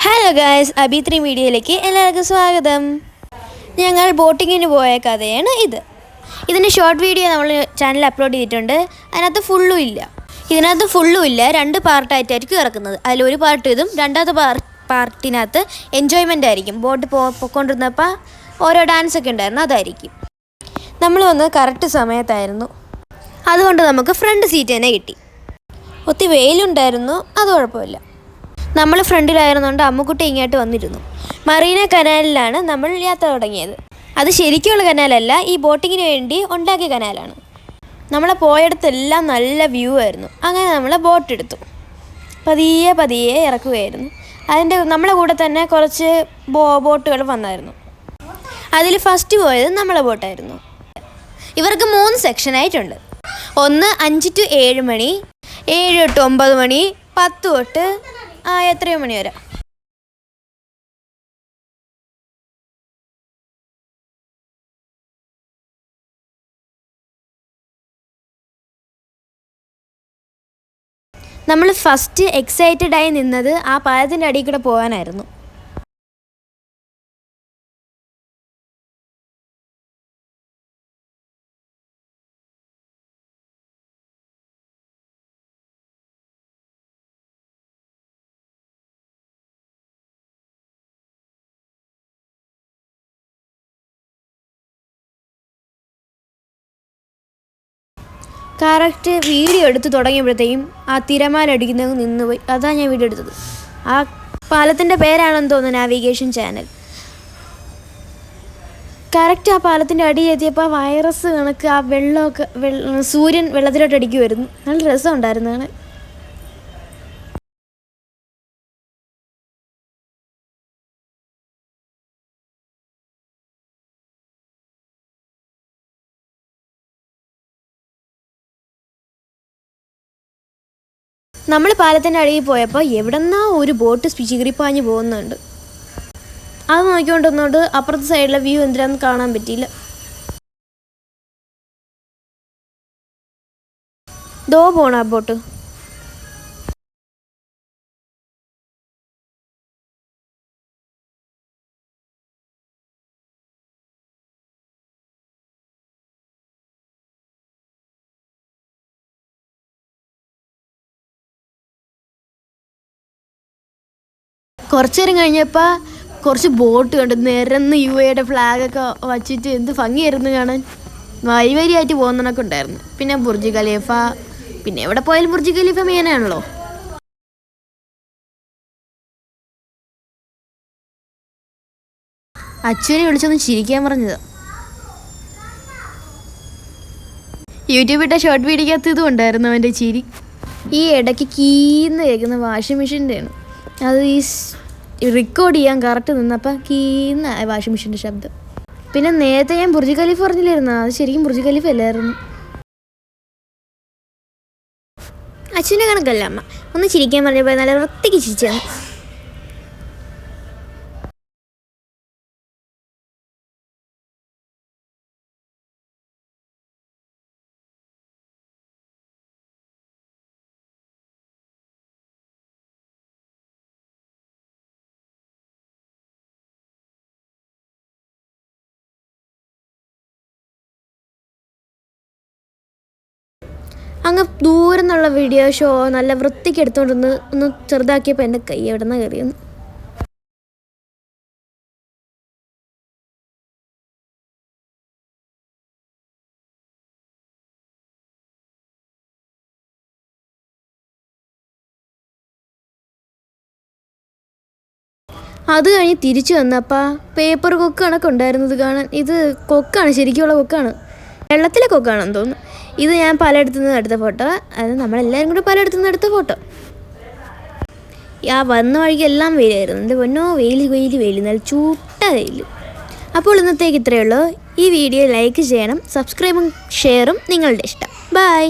Hello guys, അബി3 മീഡിയയിലേക്ക് എല്ലാവർക്കും സ്വാഗതം. ഞങ്ങൾ ബോട്ടിങ്ങിന് പോയ കഥയാണ് ഇത്. ഇതിൻ്റെ ഷോർട്ട് വീഡിയോ നമ്മൾ ചാനലിൽ അപ്ലോഡ് ചെയ്തിട്ടുണ്ട്. ഇതിനകത്ത് ഫുള്ളും ഇല്ല 2 പാർട്ടായിട്ടായിരിക്കും ഇറക്കുന്നത്. അതിലൊരു പാർട്ട് ഇതും, രണ്ടാമത്തെ പാർട്ടിനകത്ത് എൻജോയ്മെൻ്റ് ആയിരിക്കും. ബോട്ട് പോയിക്കൊണ്ടിരുന്നപ്പോൾ ഓരോ ഡാൻസൊക്കെ ഉണ്ടായിരുന്നു, അതായിരിക്കും. നമ്മൾ വന്നത് കറക്റ്റ് സമയത്തായിരുന്നു. അതുകൊണ്ട് നമുക്ക് ഫ്രണ്ട് സീറ്റ് തന്നെ കിട്ടി. ഒത്തിരി വെയിലുണ്ടായിരുന്നു, അത് കുഴപ്പമില്ല. നമ്മൾ ഫ്രണ്ടിലായിരുന്നുകൊണ്ട് അമ്മുക്കുട്ടി ഇങ്ങോട്ട് വന്നിരുന്നു. മറീന കനാലിലാണ് നമ്മൾ യാത്ര തുടങ്ങിയത്. അത് ശരിക്കുള്ള കനാലല്ല, ഈ ബോട്ടിങ്ങിന് വേണ്ടി ഉണ്ടാക്കിയ കനാലാണ്. നമ്മളെ പോയിടത്തെല്ലാം നല്ല വ്യൂ ആയിരുന്നു. അങ്ങനെ നമ്മൾ ബോട്ട് എടുത്തു. പതിയെ ഇറക്കുകയായിരുന്നു. നമ്മളെ കൂടെ തന്നെ കുറച്ച് ബോട്ടുകൾ വന്നായിരുന്നു. അതിൽ ഫസ്റ്റ് പോയത് നമ്മളെ ബോട്ടായിരുന്നു. ഇവർക്ക് 3 സെക്ഷനായിട്ടുണ്ട്. ഒന്ന് 5 to 7 മണി, 7 to 9 മണി, 10 തൊട്ട് എത്രയോ മണി വരെ. നമ്മൾ ഫസ്റ്റ് എക്സൈറ്റഡായി നിന്നത് ആ പാലത്തിൻ്റെ അടിയിൽ കൂടെ പോകാനായിരുന്നു. കറക്റ്റ് വീഡിയോ എടുത്ത് തുടങ്ങിയപ്പോഴത്തേക്കും ആ തിരമാല അടിക്കുന്നത് നിന്നുപോയി. അതാണ് ഞാൻ വീഡിയോ എടുത്തത്. ആ പാലത്തിൻ്റെ പേരാണെന്ന് തോന്നുന്നു നാവിഗേഷൻ ചാനൽ. കറക്റ്റ് ആ പാലത്തിൻ്റെ അടി എത്തിയപ്പോൾ വൈറസ് കണക്ക് ആ വെള്ളമൊക്കെ സൂര്യൻ വെള്ളത്തിലോട്ട് അടിക്കുമായിരുന്നു. നല്ല രസമുണ്ടായിരുന്നു. നമ്മൾ പാലത്തിൻ്റെ അടിയിൽ പോയപ്പോൾ എവിടെന്നാ ഒരു ബോട്ട് ചികിരിപ്പാഞ്ഞ് പോകുന്നുണ്ട്. അത് നോക്കിക്കൊണ്ടിരുന്നോണ്ട് അപ്പുറത്തെ സൈഡിലെ വ്യൂ എന്തിനാന്ന് കാണാൻ പറ്റിയില്ല. ദോ പോണ ആ ബോട്ട്. കുറച്ചു നേരം കഴിഞ്ഞപ്പോൾ കുറച്ച് ബോട്ട് കണ്ടു. നിരന്ന് UAE ഫ്ലാഗൊക്കെ വച്ചിട്ട് എന്ത് ഭംഗിയായിരുന്നു കാണാൻ. വരിയായിട്ട് പോകുന്നതൊക്കെ ഉണ്ടായിരുന്നു. പിന്നെ ബുർജ് ഖലീഫ, പിന്നെ എവിടെ പോയാലും ബുർജ് ഖലീഫ മെയിനാണല്ലോ. അച്ഛനെ വിളിച്ചൊന്ന് ചിരിക്കാൻ പറഞ്ഞത്. യൂട്യൂബിട്ട ഷോർട്ട് വീഡിയോക്കകത്ത് ഇതും ഉണ്ടായിരുന്നു അവൻ്റെ ചിരി. ഈ ഇടയ്ക്ക് കീന്ന് കേൾക്കുന്ന വാഷിംഗ് മെഷീൻ്റെയാണ്. അത് ഈ റെക്കോർഡ് ചെയ്യാൻ കറക്റ്റ് നിന്നപ്പോൾ കീന്ന വാഷിംഗ് മെഷീൻ്റെ ശബ്ദം. പിന്നെ നേരത്തെ ഞാൻ ബുർജ് ഖലീഫ പറഞ്ഞില്ലായിരുന്നു, അത് ശരിക്കും ബുർജ് ഖലീഫ അല്ലായിരുന്നു. അച്ഛൻ്റെ കണക്കല്ല അമ്മ ഒന്ന് ചിരിക്കാൻ പറഞ്ഞപ്പോൾ നല്ല വൃത്തിക്ക് ചിരിച്ചാണ്. അങ്ങ് ദൂരെ നിന്നുള്ള വീഡിയോ ഷോ നല്ല വൃത്തിക്ക് എടുത്തുകൊണ്ടിരുന്ന് ഒന്ന് ചെറുതാക്കിയപ്പോൾ എൻ്റെ കൈ എവിടെ നിന്ന് കയറിയെന്ന്. അത് കഴിഞ്ഞ് തിരിച്ചു വന്നപ്പോൾ പേപ്പർ കൊക്ക് കണക്ക് ഉണ്ടായിരുന്നത് കാണാൻ. ഇത് കൊക്കാണ്, ശരിക്കുള്ള കൊക്കാണ്, വെള്ളത്തിലെ കൊക്കാണെന്ന് തോന്നുന്നു. ഇത് ഞാൻ പലയിടത്തു നിന്ന് എടുത്ത ഫോട്ടോ. അത് നമ്മളെല്ലാവരും കൂടി പലയിടത്തു നിന്ന് എടുത്ത ഫോട്ടോ. ആ വന്ന വഴിക്ക് എല്ലാം വെയിലായിരുന്നു. എൻ്റെ പൊന്നോ, വെയിൽ നല്ല ചൂട്ട വെയിൽ. അപ്പോൾ ഇന്നത്തേക്ക് ഇത്രയേ ഉള്ളൂ. ഈ വീഡിയോ ലൈക്ക് ചെയ്യണം, സബ്സ്ക്രൈബും ഷെയറും നിങ്ങളുടെ ഇഷ്ടം. ബൈ.